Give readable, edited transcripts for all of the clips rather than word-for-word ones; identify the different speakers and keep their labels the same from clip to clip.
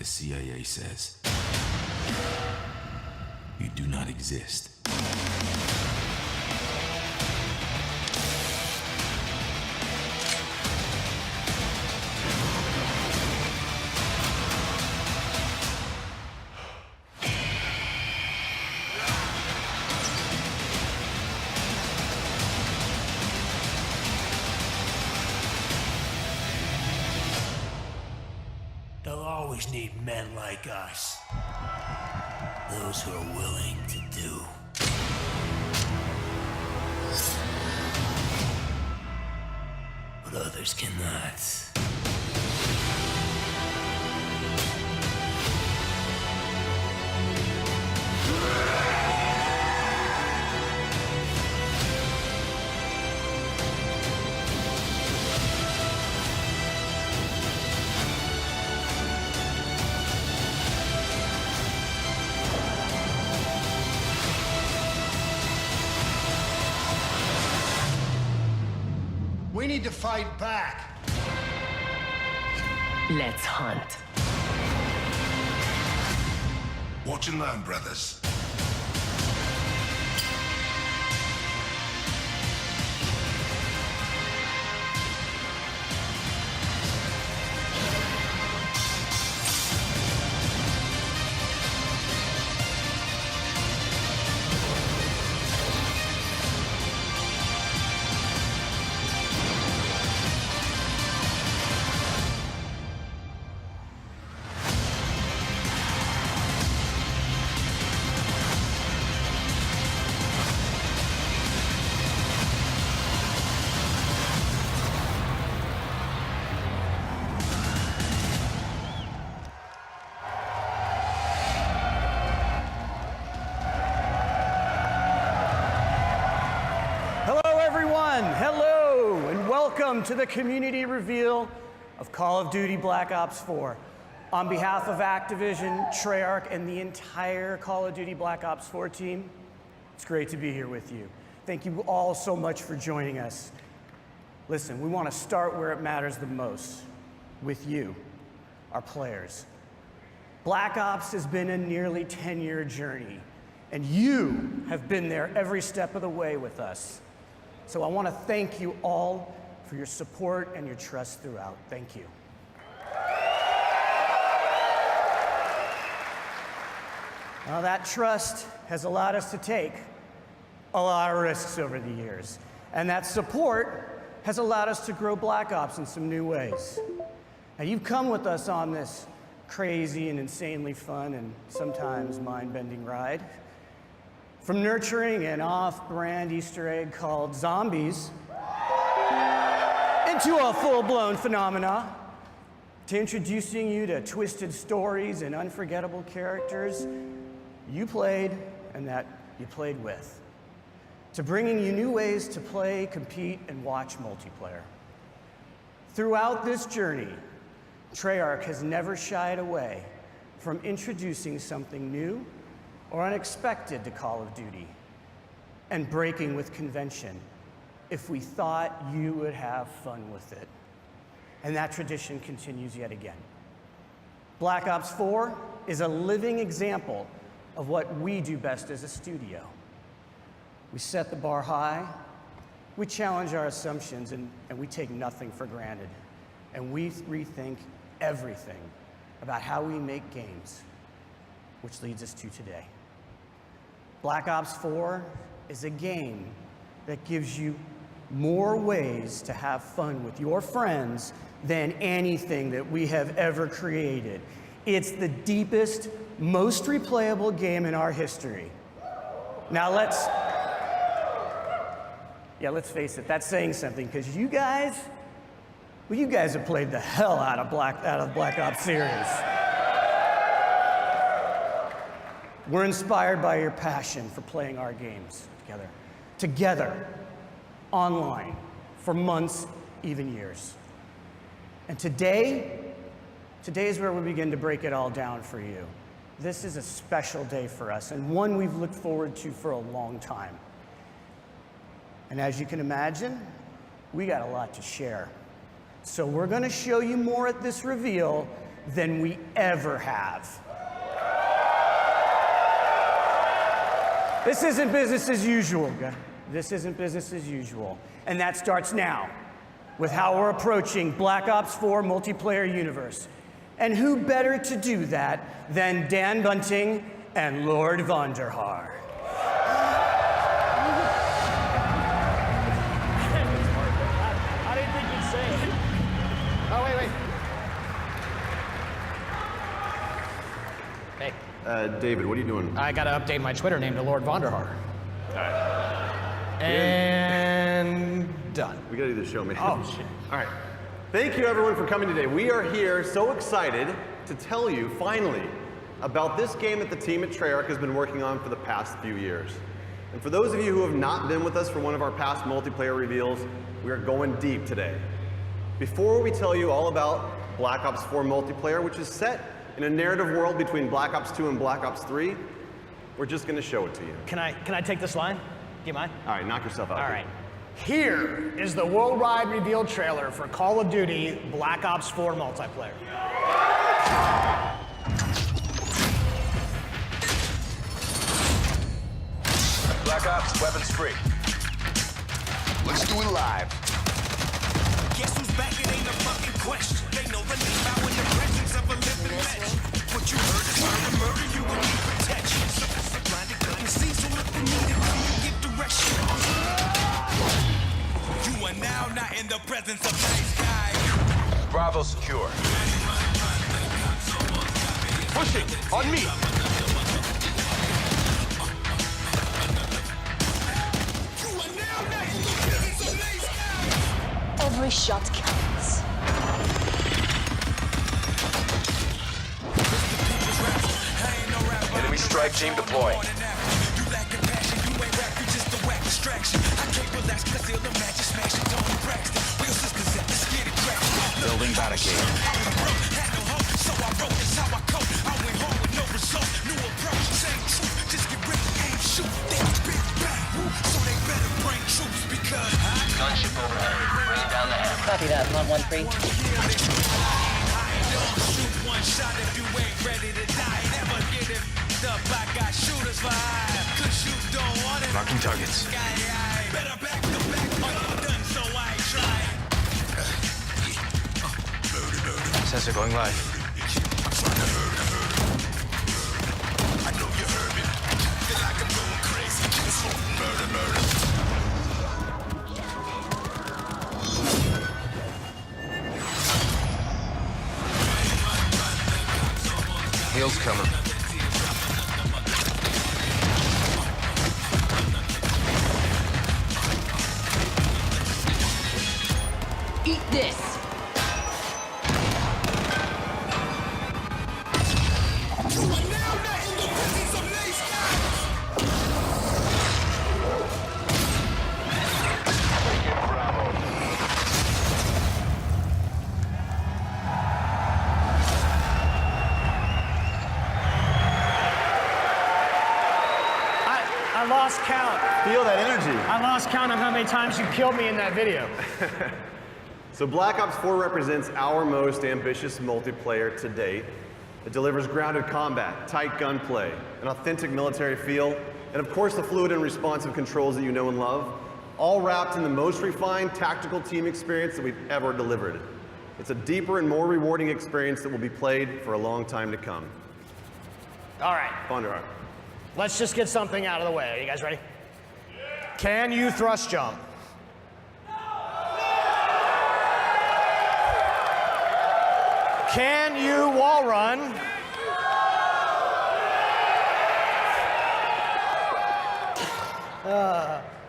Speaker 1: the CIA says. You do not exist.
Speaker 2: They'll always need men like us. Those who are willing to do. But others cannot.
Speaker 3: We need to fight back.
Speaker 4: Let's hunt.
Speaker 5: Watch and learn, brothers.
Speaker 6: Hello, and welcome to the community reveal of Call of Duty Black Ops 4. On behalf of Activision, Treyarch, and the entire Call of Duty Black Ops 4 team, it's great to be here with you. Thank you all so much for joining us. Listen, we want to start where it matters the most, with you, our players. Black Ops has been a nearly 10-year journey, and you have been there every step of the way with us. So I want to thank you all for your support and your trust throughout. Thank you. Now that trust has allowed us to take a lot of risks over the years, and that support has allowed us to grow Black Ops in some new ways. Now you've come with us on this crazy and insanely fun and sometimes mind-bending ride. From nurturing an off-brand Easter egg called zombies into a full-blown phenomena, to introducing you to twisted stories and unforgettable characters you played and that you played with, to bringing you new ways to play, compete, and watch multiplayer. Throughout this journey, Treyarch has never shied away from introducing something new or unexpected to Call of Duty, and breaking with convention if we thought you would have fun with it. And that tradition continues yet again. Black Ops 4 is a living example of what we do best as a studio. We set the bar high, we challenge our assumptions, and we take nothing for granted. And we rethink everything about how we make games, which leads us to today. Black Ops 4 is a game that gives you more ways to have fun with your friends than anything that we have ever created. It's the deepest, most replayable game in our history. Now let's face it, that's saying something, because you guys have played the hell out of Black Ops series. We're inspired by your passion for playing our games together, online, for months, even years. And today is where we begin to break it all down for you. This is a special day for us, and one we've looked forward to for a long time. And as you can imagine, we got a lot to share. So we're gonna show you more at this reveal than we ever have. This isn't business as usual, guys. This isn't business as usual. And that starts now with how we're approaching Black Ops 4 multiplayer universe. And who better to do that than Dan Bunting and Lord Vonderhaar.
Speaker 3: I didn't think you'd say it. Oh, wait. Hey.
Speaker 4: David, what are you doing?
Speaker 3: I gotta update my Twitter name to Lord Vonderhaar. And done.
Speaker 4: We gotta do the show, man.
Speaker 3: Oh, shit.
Speaker 4: All right. Thank you, everyone, for coming today. We are here so excited to tell you, finally, about this game that the team at Treyarch has been working on for the past few years. And for those of you who have not been with us for one of our past multiplayer reveals, we are going deep today. Before we tell you all about Black Ops 4 multiplayer, which is set in a narrative world between Black Ops 2 and Black Ops 3, we're just gonna show it to you.
Speaker 3: Can I take this line? Do you mind?
Speaker 4: All right, knock yourself out.
Speaker 3: All right. Here is the worldwide reveal trailer for Call of Duty Black Ops 4 multiplayer.
Speaker 7: Black Ops, weapons free.
Speaker 5: Let's do it live.
Speaker 2: Guess who's back? It ain't a fucking question. They know the name out in the presence of a living legend. What you heard is trying to murder you and need protection. So blinded couldn't see, so if you need it, you give direction. You are now not in the presence of nice guys.
Speaker 7: Bravo secure. Pushing, on me.
Speaker 2: You are now not in the presence of nice guys.
Speaker 8: Every shot counts.
Speaker 7: Enemy strike team deployed.
Speaker 2: You lack compassion, you ain't rap, you just a whack distraction. I can't relax, conceal the magic, smash it, Tony Braxton. Real sisters at the skinny crack.
Speaker 7: Building barricade.
Speaker 2: I was broke, had no hope, so I wrote this how I cope. I went home with no result, new approach, same truth. Just get ready, aim, shoot, then big bang. So they better bring troops because
Speaker 9: Gunship overhead. Bring down the head. Copy that, 113.
Speaker 2: shoot one shot if you ain't ready to die. Never get it up, I got shooters for hire. Cause you don't want it.
Speaker 7: Marking targets.
Speaker 2: Better back to back, but I'm done, so I ain't trying.
Speaker 7: Sensor going live.
Speaker 2: I know you heard me. Feel like I'm going crazy. Murder.
Speaker 7: Heels coming.
Speaker 8: Eat this.
Speaker 2: You are now not in the presence of nice guys.
Speaker 3: I lost count.
Speaker 4: Feel that energy.
Speaker 3: I lost count of how many times you killed me in that video.
Speaker 4: So Black Ops 4 represents our most ambitious multiplayer to date. It delivers grounded combat, tight gunplay, an authentic military feel, and of course the fluid and responsive controls that you know and love, all wrapped in the most refined tactical team experience that we've ever delivered. It's a deeper and more rewarding experience that will be played for a long time to come.
Speaker 3: All right,
Speaker 4: Vonderhaar.
Speaker 3: let's just get something out of the way. Are you guys ready? Can you thrust jump? Can you wall run?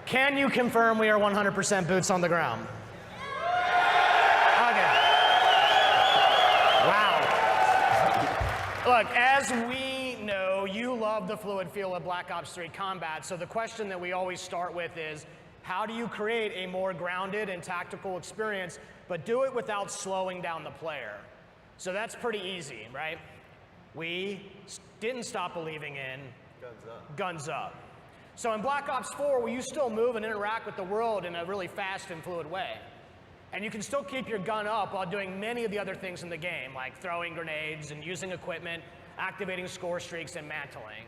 Speaker 3: Can you confirm we are 100% boots on the ground? Okay. Wow. Look, as we know, you love the fluid feel of Black Ops 3 combat, so the question that we always start with is, how do you create a more grounded and tactical experience, but do it without slowing down the player? So that's pretty easy, right? We didn't stop believing in Guns Up. So in Black Ops 4, will you still move and interact with the world in a really fast and fluid way? And you can still keep your gun up while doing many of the other things in the game, like throwing grenades and using equipment, activating score streaks, and mantling.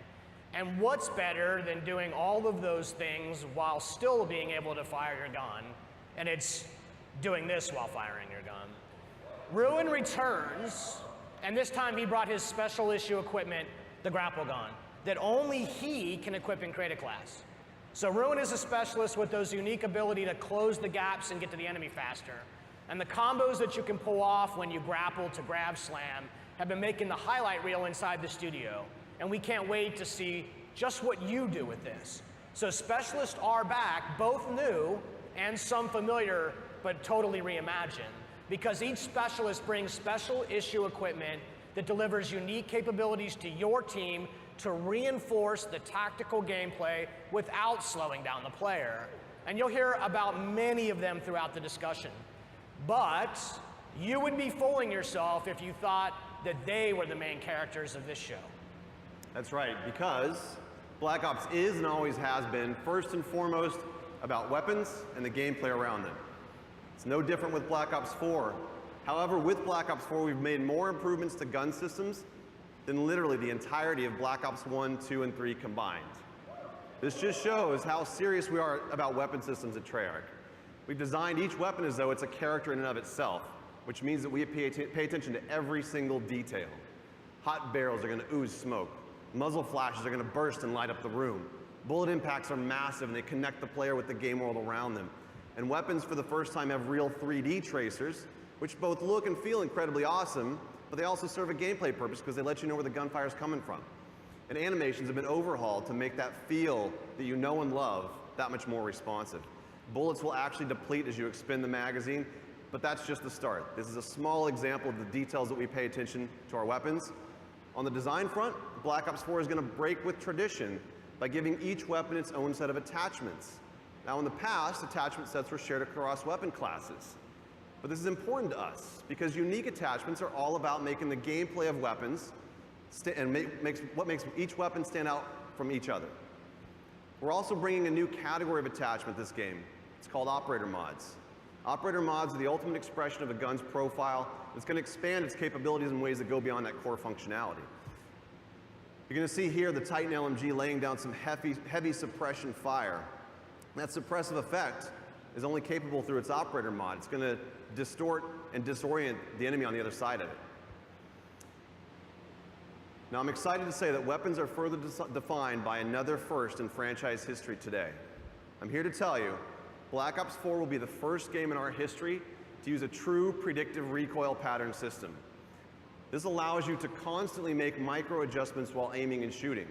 Speaker 3: And what's better than doing all of those things while still being able to fire your gun? And it's doing this while firing your gun. Ruin returns, and this time he brought his special issue equipment, the grapple gun, that only he can equip and create a class. So Ruin is a specialist with those unique ability to close the gaps and get to the enemy faster. And the combos that you can pull off when you grapple to grab slam have been making the highlight reel inside the studio. And we can't wait to see just what you do with this. So specialists are back, both new and some familiar, but totally reimagined, because each specialist brings special issue equipment that delivers unique capabilities to your team to reinforce the tactical gameplay without slowing down the player. And you'll hear about many of them throughout the discussion. But you would be fooling yourself if you thought that they were the main characters of this show.
Speaker 4: That's right, because Black Ops is and always has been first and foremost about weapons and the gameplay around them. It's no different with Black Ops 4. However, with Black Ops 4, we've made more improvements to gun systems than literally the entirety of Black Ops 1, 2, and 3 combined. This just shows how serious we are about weapon systems at Treyarch. We've designed each weapon as though it's a character in and of itself, which means that we pay attention to every single detail. Hot barrels are going to ooze smoke. Muzzle flashes are going to burst and light up the room. Bullet impacts are massive and they connect the player with the game world around them. And weapons for the first time have real 3D tracers, which both look and feel incredibly awesome, but they also serve a gameplay purpose because they let you know where the gunfire is coming from. And animations have been overhauled to make that feel that you know and love that much more responsive. Bullets will actually deplete as you expend the magazine, but that's just the start. This is a small example of the details that we pay attention to our weapons. On the design front, Black Ops 4 is going to break with tradition by giving each weapon its own set of attachments. Now in the past, attachment sets were shared across weapon classes. But this is important to us because unique attachments are all about making the gameplay of weapons and what makes each weapon stand out from each other. We're also bringing a new category of attachment this game. It's called operator mods. Operator mods are the ultimate expression of a gun's profile. It's going to expand its capabilities in ways that go beyond that core functionality. You're going to see here the Titan LMG laying down some heavy suppression fire. That suppressive effect is only capable through its operator mod. It's going to distort and disorient the enemy on the other side of it. Now I'm excited to say that weapons are further defined by another first in franchise history today. I'm here to tell you, Black Ops 4 will be the first game in our history to use a true predictive recoil pattern system. This allows you to constantly make micro adjustments while aiming and shooting.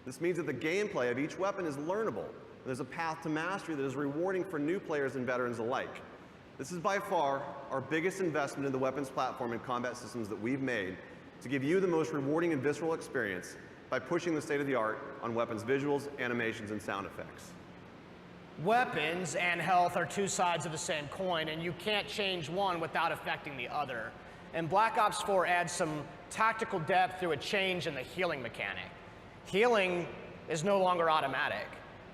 Speaker 4: This means that the gameplay of each weapon is learnable. There's a path to mastery that is rewarding for new players and veterans alike. This is by far our biggest investment in the weapons platform and combat systems that we've made to give you the most rewarding and visceral experience by pushing the state of the art on weapons visuals, animations, and sound effects.
Speaker 3: Weapons and health are two sides of the same coin, and you can't change one without affecting the other. And Black Ops 4 adds some tactical depth through a change in the healing mechanic. Healing is no longer automatic.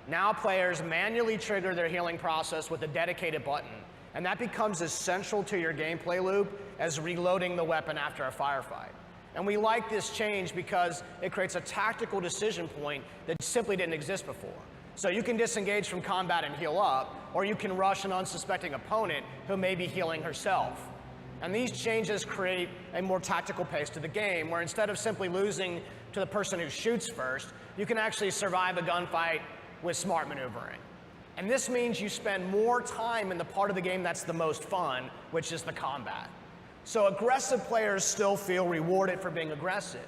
Speaker 3: Now players manually trigger their healing process with a dedicated button, and that becomes as central to your gameplay loop as reloading the weapon after a firefight. And we like this change because it creates a tactical decision point that simply didn't exist before. So you can disengage from combat and heal up, or you can rush an unsuspecting opponent who may be healing herself. And these changes create a more tactical pace to the game, where instead of simply losing to the person who shoots first, you can actually survive a gunfight with smart maneuvering. And this means you spend more time in the part of the game that's the most fun, which is the combat. So aggressive players still feel rewarded for being aggressive,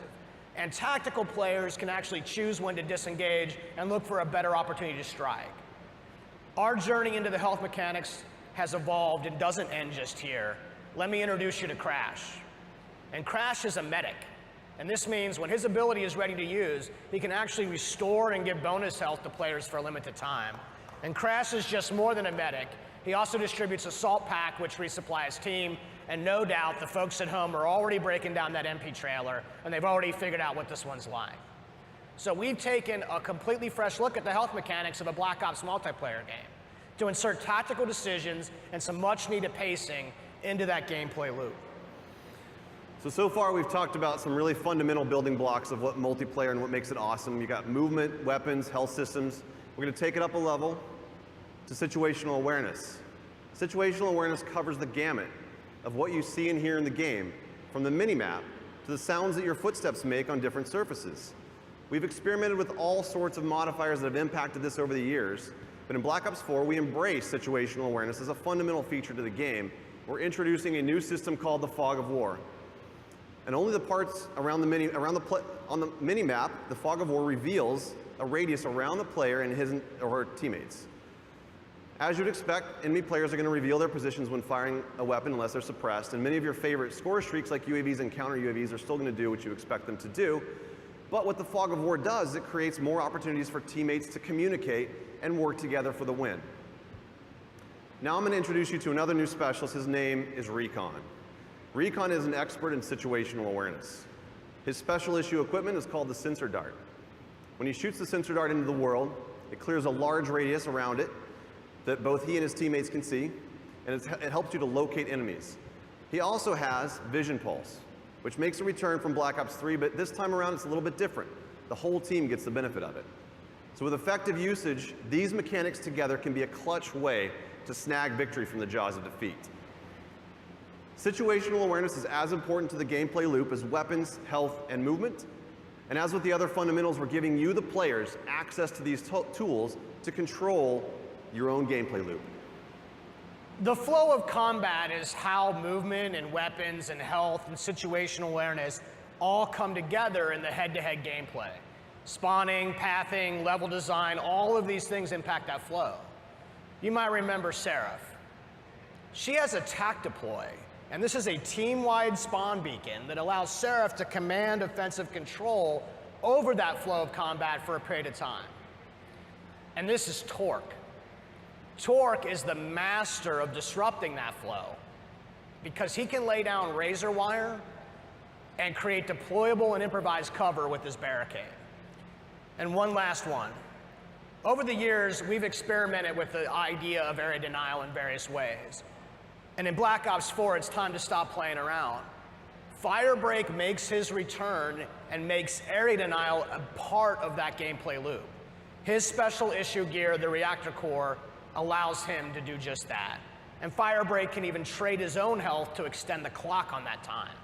Speaker 3: and tactical players can actually choose when to disengage and look for a better opportunity to strike. Our journey into the health mechanics has evolved and doesn't end just here. Let me introduce you to Crash. And Crash is a medic. And this means when his ability is ready to use, he can actually restore and give bonus health to players for a limited time. And Crash is just more than a medic. He also distributes a salt pack, which resupplies team. And no doubt the folks at home are already breaking down that MP trailer, and they've already figured out what this one's like. So we've taken a completely fresh look at the health mechanics of a Black Ops multiplayer game. to insert tactical decisions and some much needed pacing into that gameplay loop.
Speaker 4: So far we've talked about some really fundamental building blocks of what multiplayer and what makes it awesome. You got movement, weapons, health systems. We're going to take it up a level to situational awareness. Situational awareness covers the gamut of what you see and hear in the game, from the minimap to the sounds that your footsteps make on different surfaces. We've experimented with all sorts of modifiers that have impacted this over the years, but in Black Ops 4 we embrace situational awareness as a fundamental feature to the game. We're introducing a new system called the Fog of War. And only the parts around on the minimap, the Fog of War reveals a radius around the player and his or her teammates. As you'd expect, enemy players are going to reveal their positions when firing a weapon unless they're suppressed, and many of your favorite score streaks like UAVs and counter UAVs are still going to do what you expect them to do. But what the Fog of War does is it creates more opportunities for teammates to communicate and work together for the win. Now I'm going to introduce you to another new specialist. His name is Recon. Recon is an expert in situational awareness. His special issue equipment is called the Sensor Dart. When he shoots the Sensor Dart into the world, it clears a large radius around it that both he and his teammates can see, and it helps you to locate enemies. He also has Vision Pulse, which makes a return from Black Ops 3, but this time around it's a little bit different. The whole team gets the benefit of it. So with effective usage, these mechanics together can be a clutch way to snag victory from the jaws of defeat. Situational awareness is as important to the gameplay loop as weapons, health, and movement. And as with the other fundamentals, we're giving you, the players, access to these tools to control your own gameplay loop.
Speaker 3: The flow of combat is how movement and weapons and health and situational awareness all come together in the head-to-head gameplay. Spawning, pathing, level design, all of these things impact that flow. You might remember Seraph. She has a TAC deploy, and this is a team-wide spawn beacon that allows Seraph to command offensive control over that flow of combat for a period of time. And this is Torque. Torque is the master of disrupting that flow because he can lay down razor wire and create deployable and improvised cover with his barricade. And one last one. Over the years, we've experimented with the idea of area denial in various ways. And in Black Ops 4, it's time to stop playing around. Firebreak makes his return and makes area denial a part of that gameplay loop. His special issue gear, the Reactor Core, allows him to do just that. And Firebreak can even trade his own health to extend the clock on that time.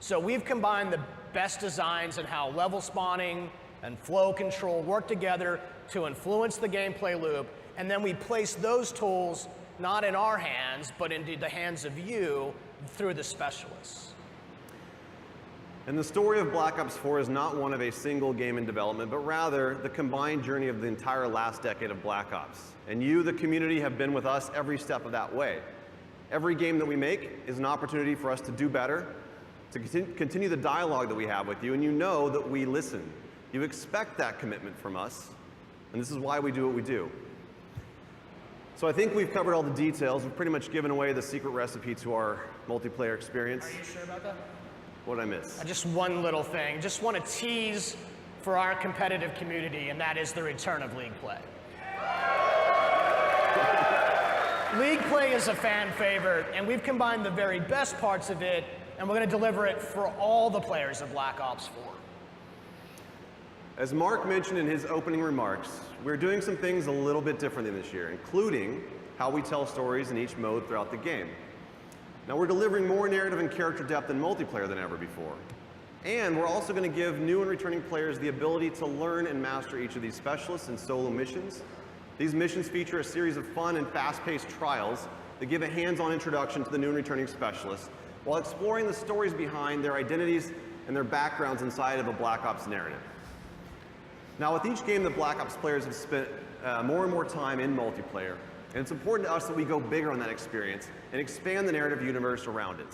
Speaker 3: So we've combined the best designs in how level spawning and flow control work together to influence the gameplay loop, and then we place those tools not in our hands, but into the hands of you through the specialists.
Speaker 4: And the story of Black Ops 4 is not one of a single game in development, but rather the combined journey of the entire last decade of Black Ops. And you, the community, have been with us every step of that way. Every game that we make is an opportunity for us to do better, to continue the dialogue that we have with you, and you know that we listen. You expect that commitment from us, and this is why we do what we do. So I think we've covered all the details. We've pretty much given away the secret recipe to our multiplayer experience.
Speaker 3: Are you sure about that?
Speaker 4: What did I miss?
Speaker 3: Just one little thing. Just want to tease for our competitive community, and that is the return of League Play. League Play is a fan favorite, and we've combined the very best parts of it, and we're going to deliver it for all the players of Black Ops 4.
Speaker 4: As Mark mentioned in his opening remarks, we're doing some things a little bit differently this year, including how we tell stories in each mode throughout the game. Now, we're delivering more narrative and character depth in multiplayer than ever before. And we're also going to give new and returning players the ability to learn and master each of these specialists in solo missions. These missions feature a series of fun and fast-paced trials that give a hands-on introduction to the new and returning specialists, while exploring the stories behind their identities and their backgrounds inside of a Black Ops narrative. Now, with each game, the Black Ops players have spent more and more time in multiplayer, and it's important to us that we go bigger on that experience and expand the narrative universe around it.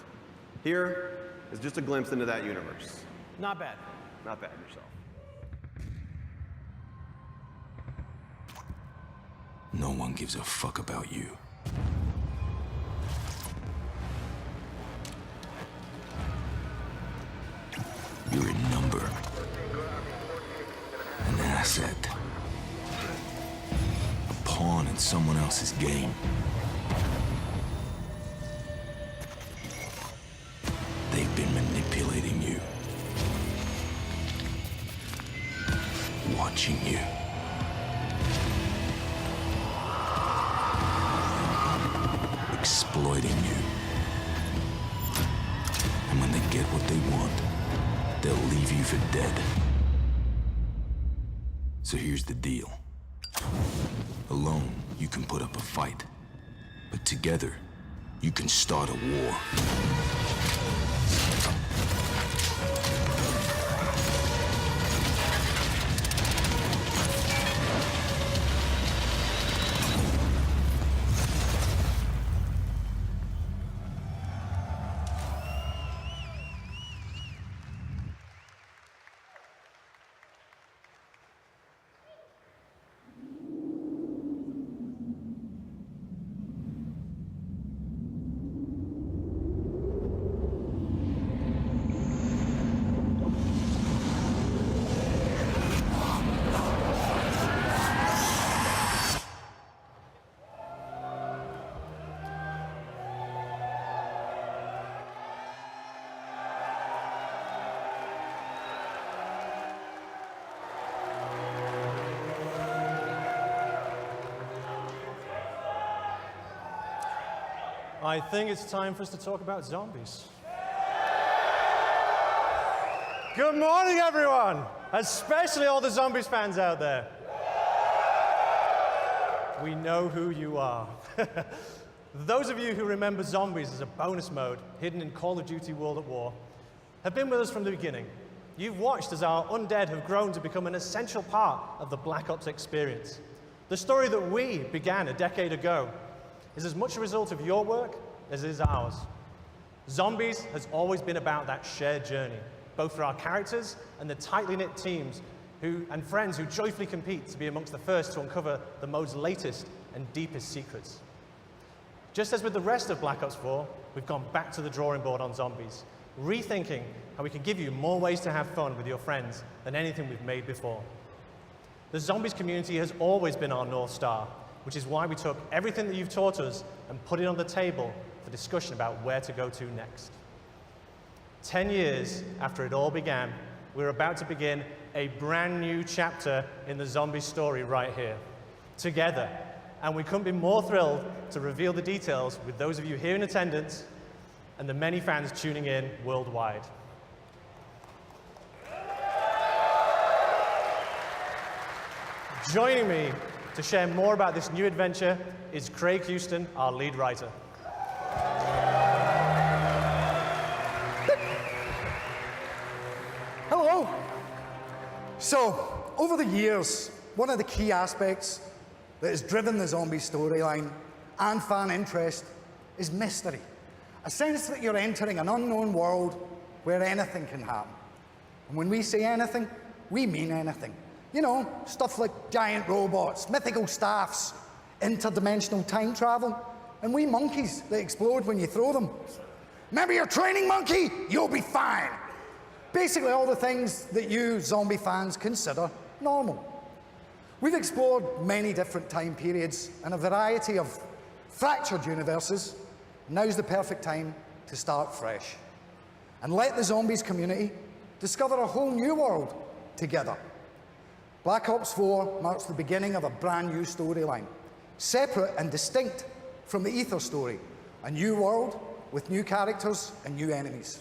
Speaker 4: Here is just a glimpse into that universe.
Speaker 3: Not bad.
Speaker 4: Not bad yourself.
Speaker 1: No one gives a fuck about you. You're a number. An asset. A pawn in someone else's game. They've been manipulating you. Watching you. Exploiting you. And when they get what they want, they'll leave you for dead. So here's the deal. Alone, you can put up a fight. But together, you can start a war.
Speaker 10: I think it's time for us to talk about zombies. Good morning, everyone, especially all the zombies fans out there. We know who you are. Those of you who remember zombies as a bonus mode hidden in Call of Duty World at War have been with us from the beginning. You've watched as our undead have grown to become an essential part of the Black Ops experience. The story that we began a decade ago is as much a result of your work as it is ours. Zombies has always been about that shared journey, both for our characters and the tightly knit teams and friends who joyfully compete to be amongst the first to uncover the mode's latest and deepest secrets. Just as with the rest of Black Ops 4, we've gone back to the drawing board on zombies, rethinking how we can give you more ways to have fun with your friends than anything we've made before. The zombies community has always been our North Star, which is why we took everything that you've taught us and put it on the table for discussion about where to go to next. 10 years after it all began, we're about to begin a brand new chapter in the zombie story right here, together. And we couldn't be more thrilled to reveal the details with those of you here in attendance and the many fans tuning in worldwide. Joining me to share more about this new adventure is Craig Houston, our lead writer.
Speaker 11: Hello. So, over the years, one of the key aspects that has driven the zombie storyline and fan interest is mystery. A sense that you're entering an unknown world where anything can happen. And when we say anything, we mean anything. You know, stuff like giant robots, mythical staffs, interdimensional time travel, and wee monkeys that explode when you throw them. Remember your training monkey? You'll be fine. Basically all the things that you zombie fans consider normal. We've explored many different time periods and a variety of fractured universes. Now's the perfect time to start fresh and let the zombies community discover a whole new world together. Black Ops 4 marks the beginning of a brand new storyline, separate and distinct from the Ether story, a new world with new characters and new enemies.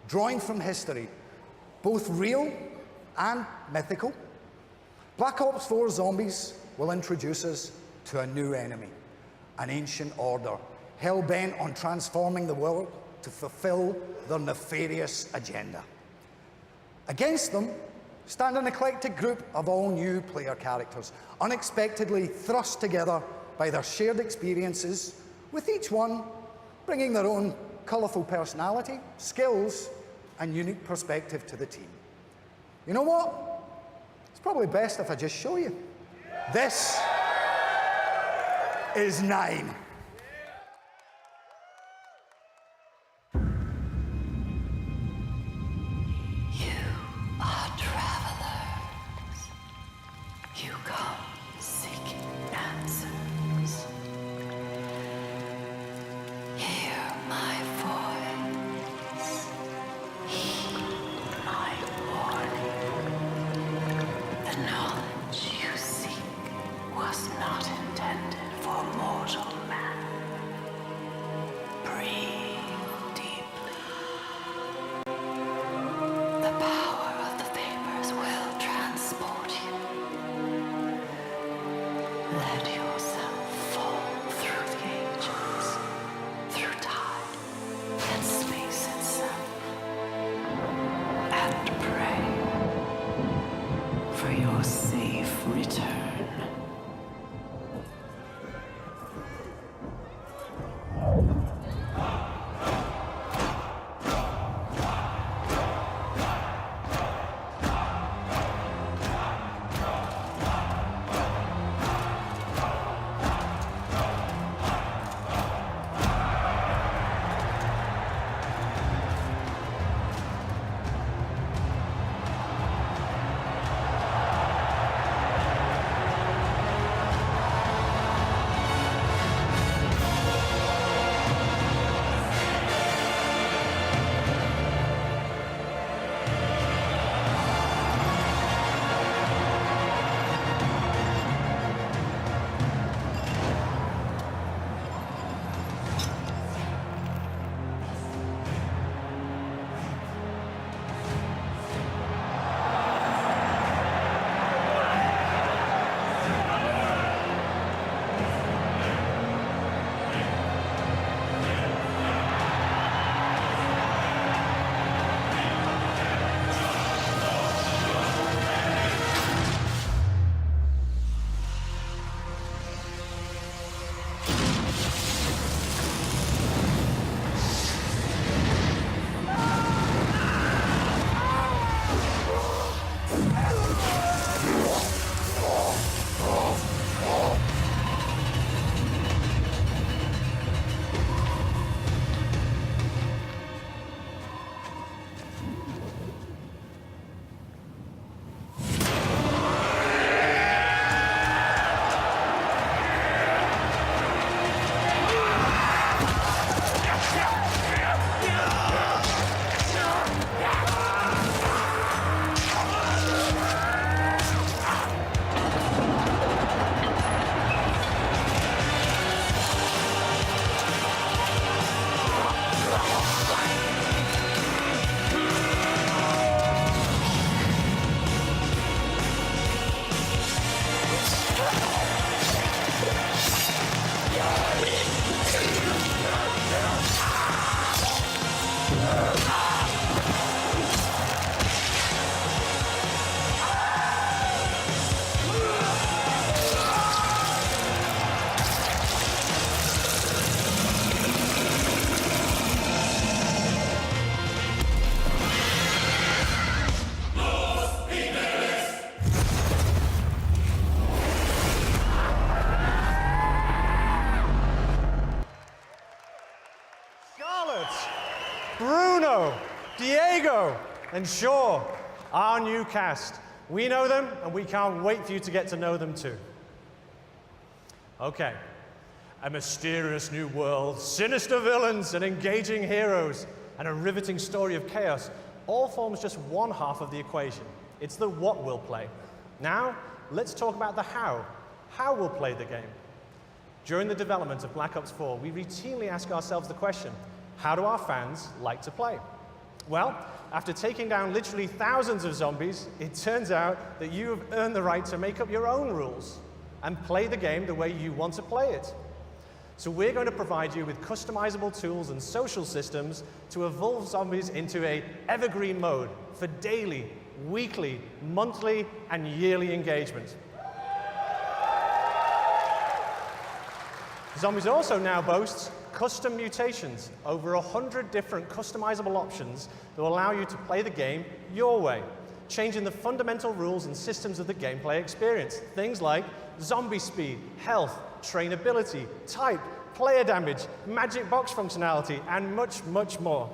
Speaker 11: Drawing from history, both real and mythical, Black Ops 4 Zombies will introduce us to a new enemy, an ancient order, hell-bent on transforming the world to fulfill their nefarious agenda. Against them stand an eclectic group of all new player characters, unexpectedly thrust together by their shared experiences, with each one bringing their own colourful personality, skills, and unique perspective to the team. You know what? It's probably best if I just show you. This is 9.
Speaker 8: You come seeking answers.
Speaker 10: Bruno, Diego, and Shaw, our new cast. We know them, and we can't wait for you to get to know them too. Okay, a mysterious new world, sinister villains and engaging heroes, and a riveting story of chaos all forms just one half of the equation. It's the what we'll play. Now, let's talk about the how we'll play the game. During the development of Black Ops 4, we routinely ask ourselves the question, how do our fans like to play? Well, after taking down literally thousands of zombies, it turns out that you have earned the right to make up your own rules and play the game the way you want to play it. So we're going to provide you with customizable tools and social systems to evolve zombies into an evergreen mode for daily, weekly, monthly, and yearly engagement. Zombies also now boasts custom mutations, over 100 different customizable options that will allow you to play the game your way, changing the fundamental rules and systems of the gameplay experience. Things like zombie speed, health, trainability, type, player damage, magic box functionality, and much, much more.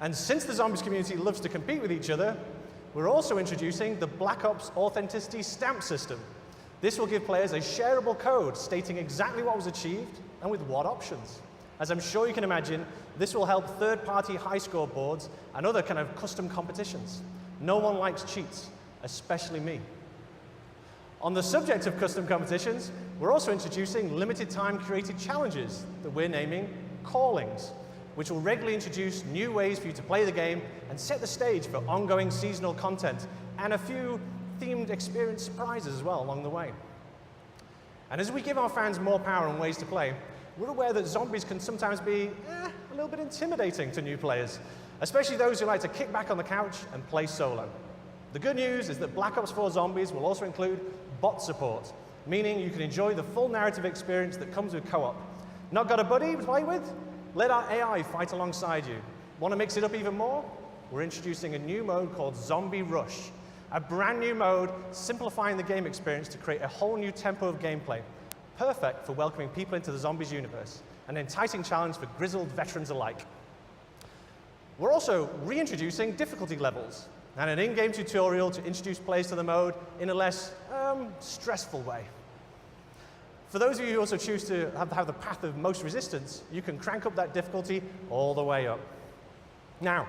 Speaker 10: And since the zombies community loves to compete with each other, we're also introducing the Black Ops Authenticity Stamp System. This will give players a shareable code stating exactly what was achieved and with what options. As I'm sure you can imagine, this will help third-party high-score boards and other kind of custom competitions. No one likes cheats, especially me. On the subject of custom competitions, we're also introducing limited-time created challenges that we're naming Callings, which will regularly introduce new ways for you to play the game and set the stage for ongoing seasonal content and a few themed experience surprises as well along the way. And as we give our fans more power and ways to play, we're aware that zombies can sometimes be a little bit intimidating to new players, especially those who like to kick back on the couch and play solo. The good news is that Black Ops 4 Zombies will also include bot support, meaning you can enjoy the full narrative experience that comes with co-op. Not got a buddy to play with? Let our AI fight alongside you. Want to mix it up even more? We're introducing a new mode called Zombie Rush, a brand new mode simplifying the game experience to create a whole new tempo of gameplay, perfect for welcoming people into the Zombies universe, an enticing challenge for grizzled veterans alike. We're also reintroducing difficulty levels and an in-game tutorial to introduce players to the mode in a less stressful way. For those of you who also choose to have the path of most resistance, you can crank up that difficulty all the way up. Now,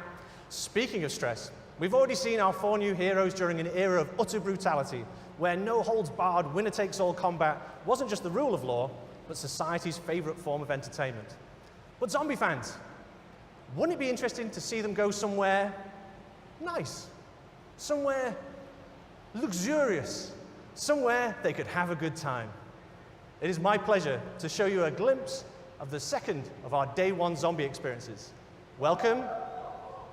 Speaker 10: speaking of stress, we've already seen our 4 new heroes during an era of utter brutality, where no-holds-barred, winner-takes-all combat wasn't just the rule of law, but society's favorite form of entertainment. But zombie fans, wouldn't it be interesting to see them go somewhere nice, somewhere luxurious, somewhere they could have a good time? It is my pleasure to show you a glimpse of the second of our Day 1 zombie experiences. Welcome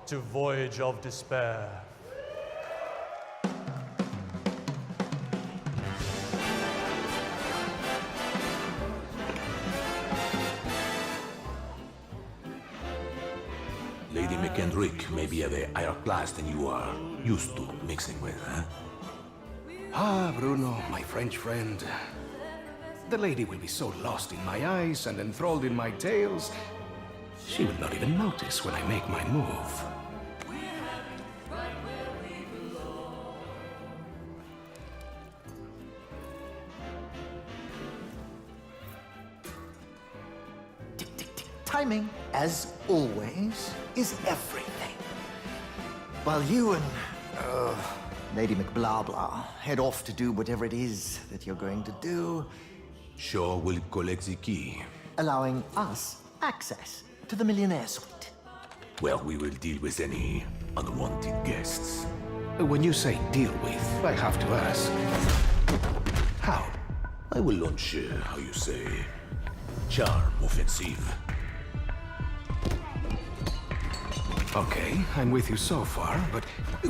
Speaker 10: to Voyage of Despair.
Speaker 1: Lady McKendrick may be of a higher class than you are used to mixing with, huh?
Speaker 12: Ah, Bruno, my French friend. The lady will be so lost in my eyes and enthralled in my tales, she will not even notice when I make my move.
Speaker 13: Timing, as always, is everything. While you and Lady McBlahblah head off to do whatever it is that you're going to do,
Speaker 1: Shaw will collect the key.
Speaker 13: allowing us access to the Millionaire Suite.
Speaker 1: Well, we will deal with any unwanted guests.
Speaker 12: When you say deal with, I have to ask, how?
Speaker 1: I will launch, how you say, charm offensive.
Speaker 12: Okay, I'm with you so far, but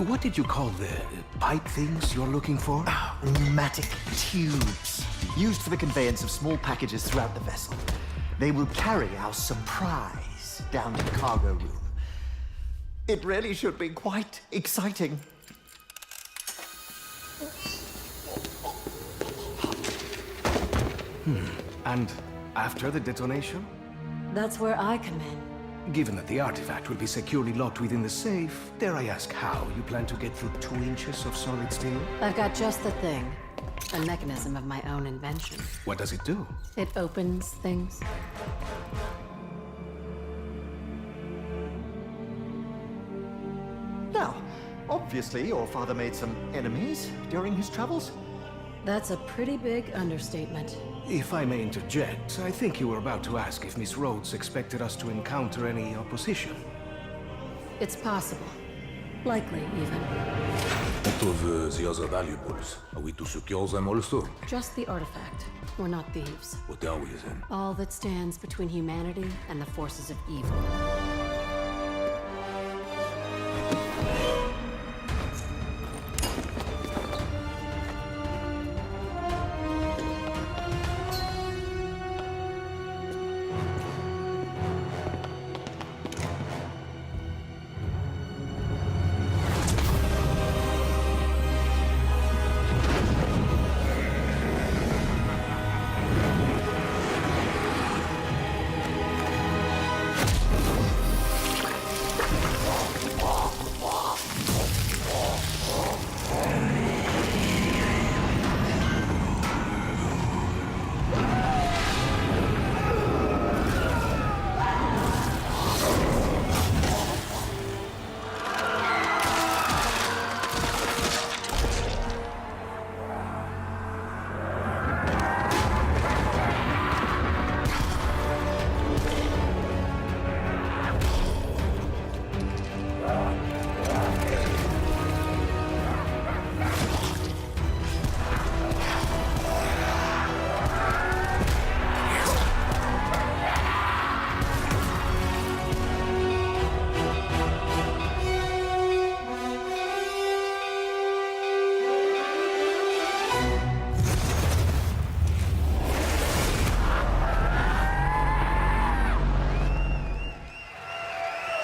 Speaker 12: what did you call the pipe things you're looking for?
Speaker 13: Pneumatic tubes, used for the conveyance of small packages throughout the vessel. They will carry our surprise down to the cargo room. It really should be quite exciting.
Speaker 12: And after the detonation?
Speaker 8: That's where I come in.
Speaker 12: Given that the artifact will be securely locked within the safe, dare I ask how you plan to get through 2 inches of solid steel?
Speaker 8: I've got just the thing. A mechanism of my own invention.
Speaker 12: What does it do?
Speaker 8: It opens things.
Speaker 13: Now, obviously your father made some enemies during his travels.
Speaker 8: That's a pretty big understatement.
Speaker 12: If I may interject, I think you were about to ask if Miss Rhodes expected us to encounter any opposition.
Speaker 8: It's possible. Likely, even.
Speaker 1: What of the other valuables? Are we to secure them also?
Speaker 8: Just the artifact. We're not thieves.
Speaker 1: What are we then?
Speaker 8: All that stands between humanity and the forces of evil.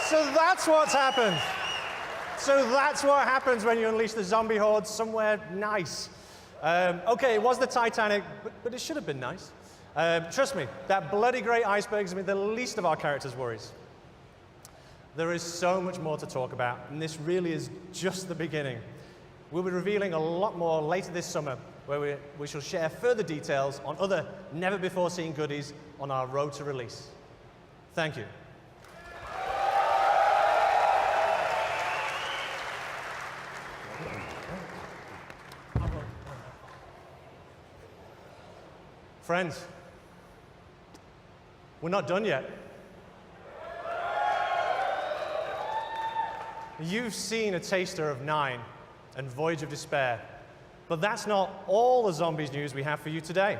Speaker 10: So that's what's happened. So that's what happens when you unleash the zombie horde somewhere nice. Okay, it was the Titanic, but it should have been nice. Trust me, that bloody great iceberg is the least of our characters' worries. There is so much more to talk about, and this really is just the beginning. We'll be revealing a lot more later this summer, where we shall share further details on other never-before-seen goodies on our road to release. Thank you. Friends, we're not done yet. You've seen a taster of 9 and Voyage of Despair, but that's not all the zombies news we have for you today.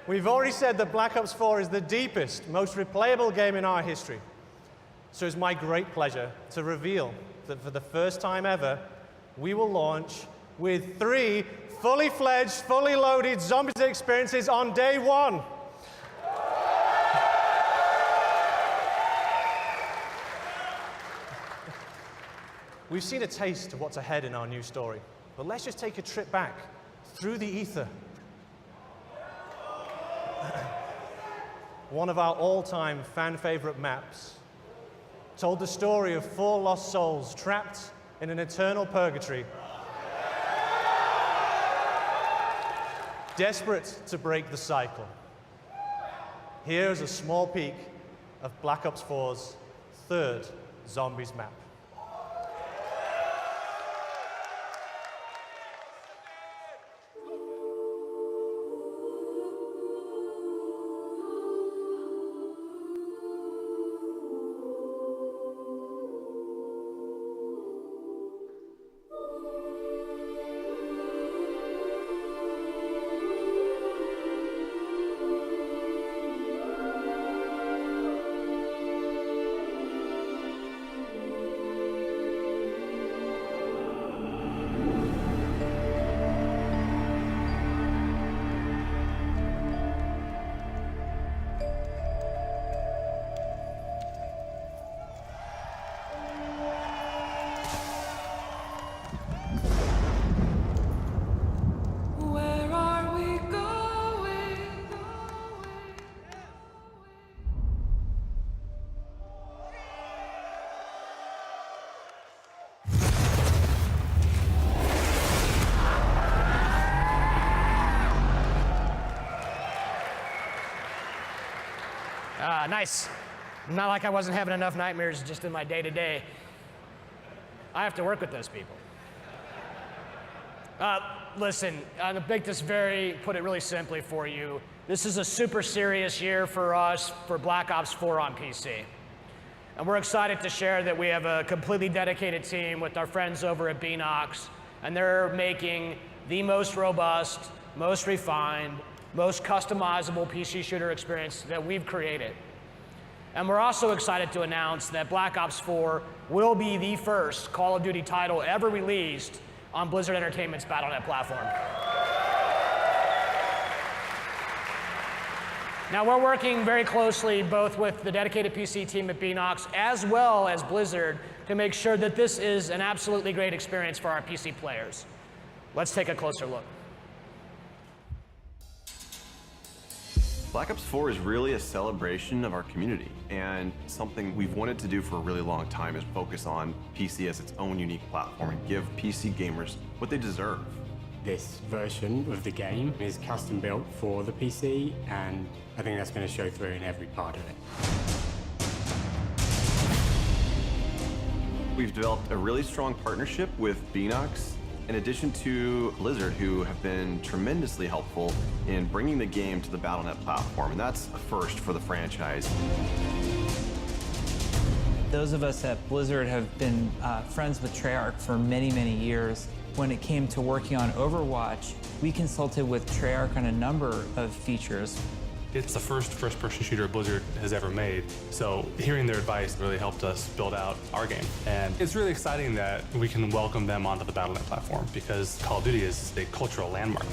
Speaker 10: We've already said that Black Ops 4 is the deepest, most replayable game in our history. So it's my great pleasure to reveal that for the first time ever, we will launch with 3 fully fledged, fully loaded Zombies experiences on day 1. We've seen a taste of what's ahead in our new story, but let's just take a trip back through the ether. One of our all-time fan-favorite maps told the story of 4 lost souls trapped in an eternal purgatory, desperate to break the cycle. Here's a small peek of Black Ops 4's 3rd Zombies map.
Speaker 3: Nice. Not like I wasn't having enough nightmares just in my day-to-day. I have to work with those people. Listen, I'm gonna make this put it really simply for you. This is a super serious year for us for Black Ops 4 on PC. And we're excited to share that we have a completely dedicated team with our friends over at Beenox, and they're making the most robust, most refined, most customizable PC shooter experience that we've created. And we're also excited to announce that Black Ops 4 will be the first Call of Duty title ever released on Blizzard Entertainment's Battle.net platform. Now, we're working very closely both with the dedicated PC team at Beenox as well as Blizzard to make sure that this is an absolutely great experience for our PC players. Let's take a closer look.
Speaker 4: Black Ops 4 is really a celebration of our community, and something we've wanted to do for a really long time is focus on PC as its own unique platform and give PC gamers what they deserve.
Speaker 14: This version of the game is custom built for the PC, and I think that's going to show through in every part of it.
Speaker 4: We've developed a really strong partnership with Beenox, in addition to Blizzard, who have been tremendously helpful in bringing the game to the Battle.net platform, and that's a first for the franchise.
Speaker 15: Those of us at Blizzard have been friends with Treyarch for many, many years. When it came to working on Overwatch, we consulted with Treyarch on a number of features.
Speaker 16: It's the first-person shooter Blizzard has ever made, so hearing their advice really helped us build out our game. And it's really exciting that we can welcome them onto the Battle.net platform, because Call of Duty is a cultural landmark.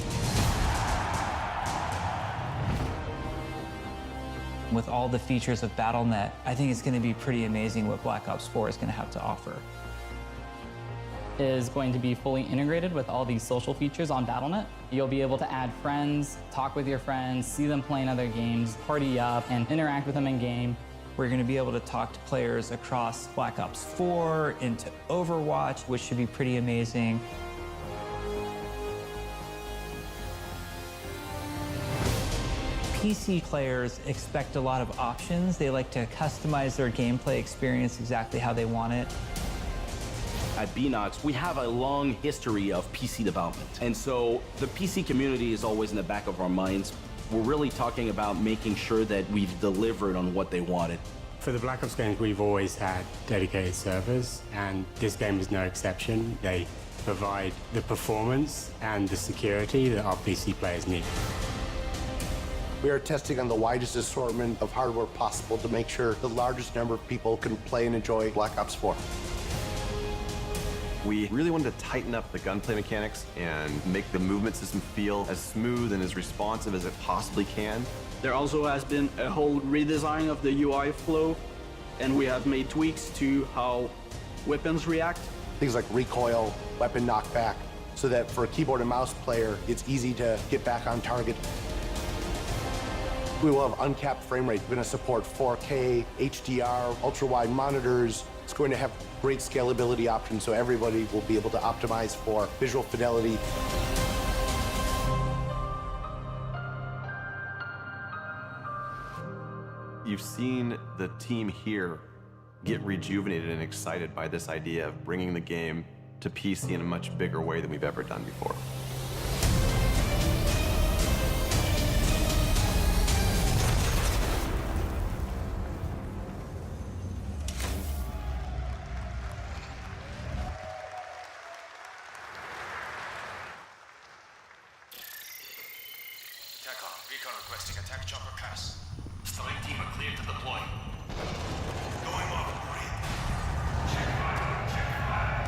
Speaker 15: With all the features of Battle.net, I think it's going to be pretty amazing what Black Ops 4 is going to have to offer.
Speaker 17: Is going to be fully integrated with all these social features on Battle.net. You'll be able to add friends, talk with your friends, see them playing other games, party up, and interact with them in game.
Speaker 15: We're going to be able to talk to players across Black Ops 4 into Overwatch, which should be pretty amazing. PC players expect a lot of options. They like to customize their gameplay experience exactly how they want it.
Speaker 18: At Beenox, we have a long history of PC development. And so the PC community is always in the back of our minds. We're really talking about making sure that we've delivered on what they wanted.
Speaker 14: For the Black Ops games, we've always had dedicated servers, and this game is no exception. They provide the performance and the security that our PC players need.
Speaker 19: We are testing on the widest assortment of hardware possible to make sure the largest number of people can play and enjoy Black Ops 4.
Speaker 4: We really wanted to tighten up the gunplay mechanics and make the movement system feel as smooth and as responsive as it possibly can.
Speaker 20: There also has been a whole redesign of the UI flow, and we have made tweaks to how weapons react.
Speaker 19: Things like recoil, weapon knockback, so that for a keyboard and mouse player, it's easy to get back on target. We will have uncapped frame rate. We're going to support 4K, HDR, ultra-wide monitors. It's going to have great scalability options, so everybody will be able to optimize for visual fidelity.
Speaker 4: You've seen the team here get rejuvenated and excited by this idea of bringing the game to PC in a much bigger way than we've ever done before.
Speaker 2: Recon requesting attack chopper pass. Starting team are cleared to deploy. Going off grid. Check fire.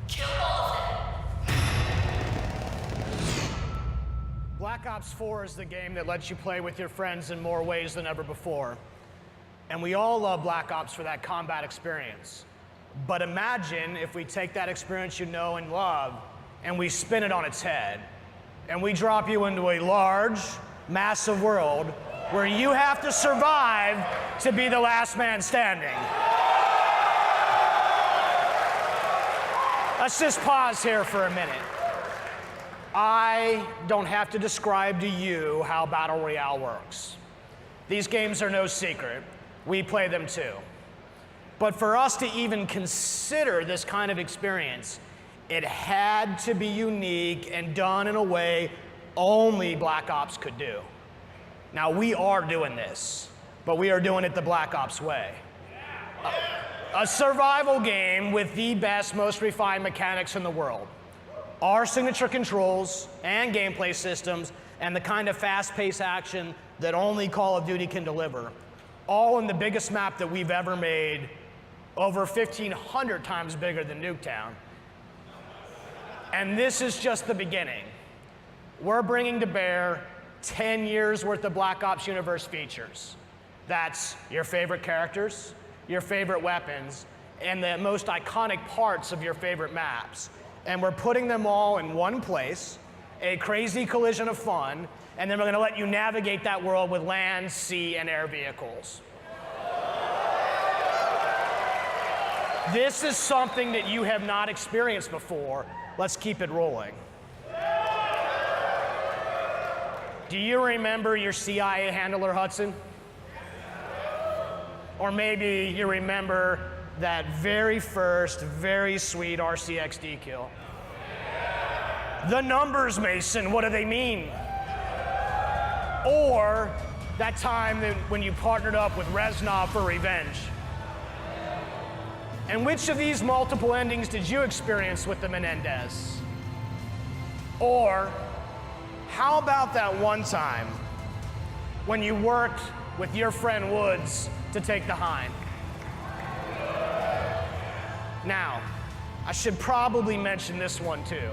Speaker 3: Kill all of them. Black Ops 4 is the game that lets you play with your friends in more ways than ever before. And we all love Black Ops for that combat experience. But imagine if we take that experience you know and love and we spin it on its head. And we drop you into a large, massive world where you have to survive to be the last man standing. Let's just pause here for a minute. I don't have to describe to you how Battle Royale works. These games are no secret. We play them too. But for us to even consider this kind of experience, it had to be unique and done in a way only Black Ops could do. Now, we are doing this, but we are doing it the Black Ops way. A survival game with the best, most refined mechanics in the world. Our signature controls and gameplay systems and the kind of fast-paced action that only Call of Duty can deliver, all in the biggest map that we've ever made, over 1,500 times bigger than Nuketown. And this is just the beginning. We're bringing to bear 10 years worth of Black Ops Universe features. That's your favorite characters, your favorite weapons, and the most iconic parts of your favorite maps. And we're putting them all in one place, a crazy collision of fun, and then we're gonna let you navigate that world with land, sea, and air vehicles. This is something that you have not experienced before. Let's keep it rolling. Do you remember your CIA handler, Hudson? Or maybe you remember that very first, very sweet RCXD kill. The numbers, Mason, what do they mean? Or that time when you partnered up with Reznov for revenge. And which of these multiple endings did you experience with the Menendez? Or how about that one time when you worked with your friend Woods to take the Hind? Now, I should probably mention this one too.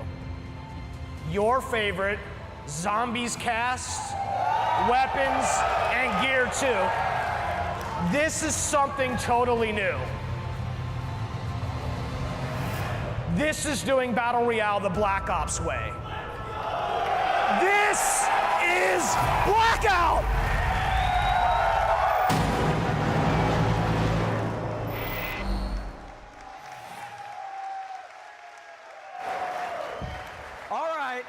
Speaker 3: Your favorite Zombies cast, weapons, and gear too. This is something totally new. This is doing Battle Royale the Black Ops way. This is Blackout!
Speaker 6: All right.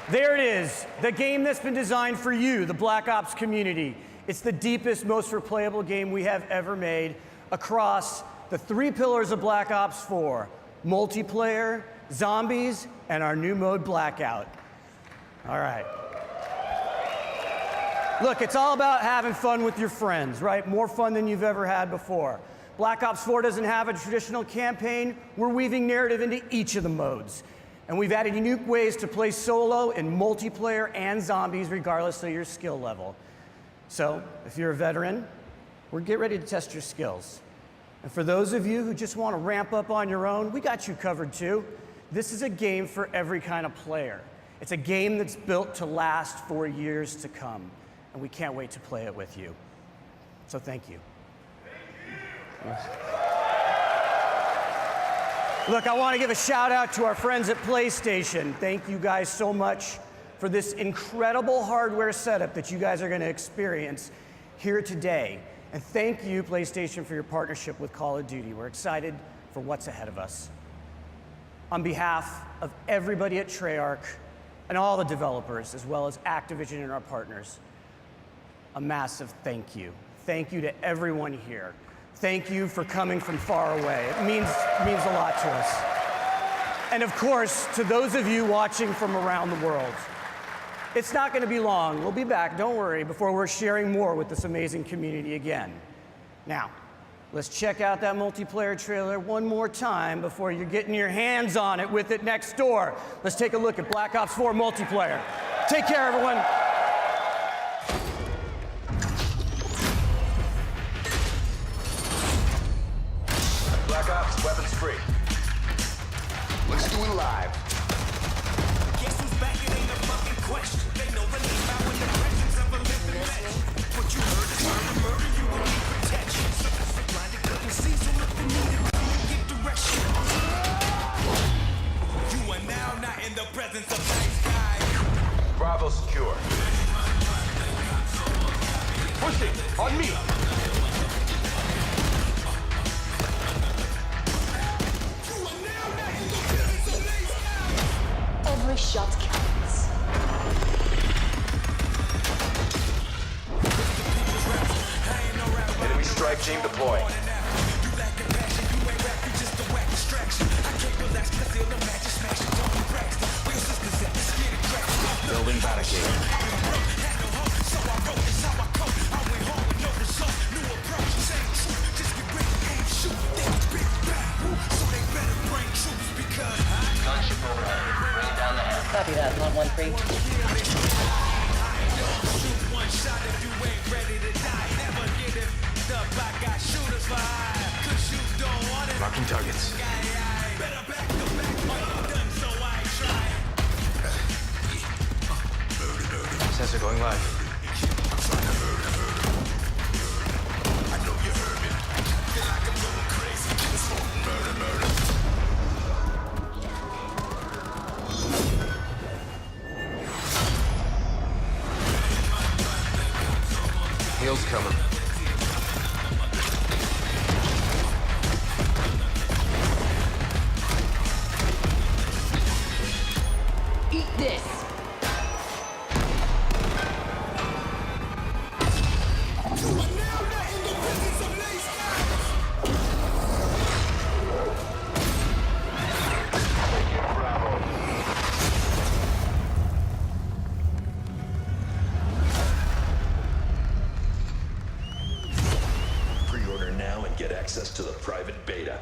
Speaker 6: There it is, the game that's been designed for you, the Black Ops community. It's the deepest, most replayable game we have ever made across the three pillars of Black Ops 4, multiplayer, zombies, and our new mode, Blackout. All right. Look, it's all about having fun with your friends, right? More fun than you've ever had before. Black Ops 4 doesn't have a traditional campaign. We're weaving narrative into each of the modes. And we've added unique ways to play solo in multiplayer and zombies, regardless of your skill level. So, if you're a veteran, we're getting ready to test your skills. And for those of you who just want to ramp up on your own, we got you covered too. This is a game for every kind of player. It's a game that's built to last for years to come, and we can't wait to play it with you. So thank you. Look, I want to give a shout out to our friends at PlayStation. Thank you guys so much for this incredible hardware setup that you guys are going to experience here today. And thank you, PlayStation, for your partnership with Call of Duty. We're excited for what's ahead of us. On behalf of everybody at Treyarch and all the developers, as well as Activision and our partners, a massive thank you. Thank you to everyone here. Thank you for coming from far away. It means a lot to us. And of course, to those of you watching from around the world. It's not going to be long. We'll be back, don't worry, before we're sharing more with this amazing community again. Now, let's check out that multiplayer trailer one more time before you're getting your hands on it with it next door. Let's take a look at Black Ops 4 multiplayer. Take care, everyone.
Speaker 5: Black Ops, weapons free. Let's do it live.
Speaker 2: Guess who's back? It ain't a fucking question. They know the name out in the presence of a living legend. What you heard is murder, you will need protection. So blinded couldn't see, so look for me to get direction. You are now not in the presence of nice guys.
Speaker 5: Bravo secure. Pushing, on me.
Speaker 8: Every shot counts.
Speaker 7: Team deploy. Building barricade.
Speaker 9: Gunship overhead. Bring it down the head. Copy that. 113.
Speaker 7: Marking targets. Sensor going live. Heels coming.
Speaker 9: Eat this.
Speaker 5: Pre-order now and get access to the private beta.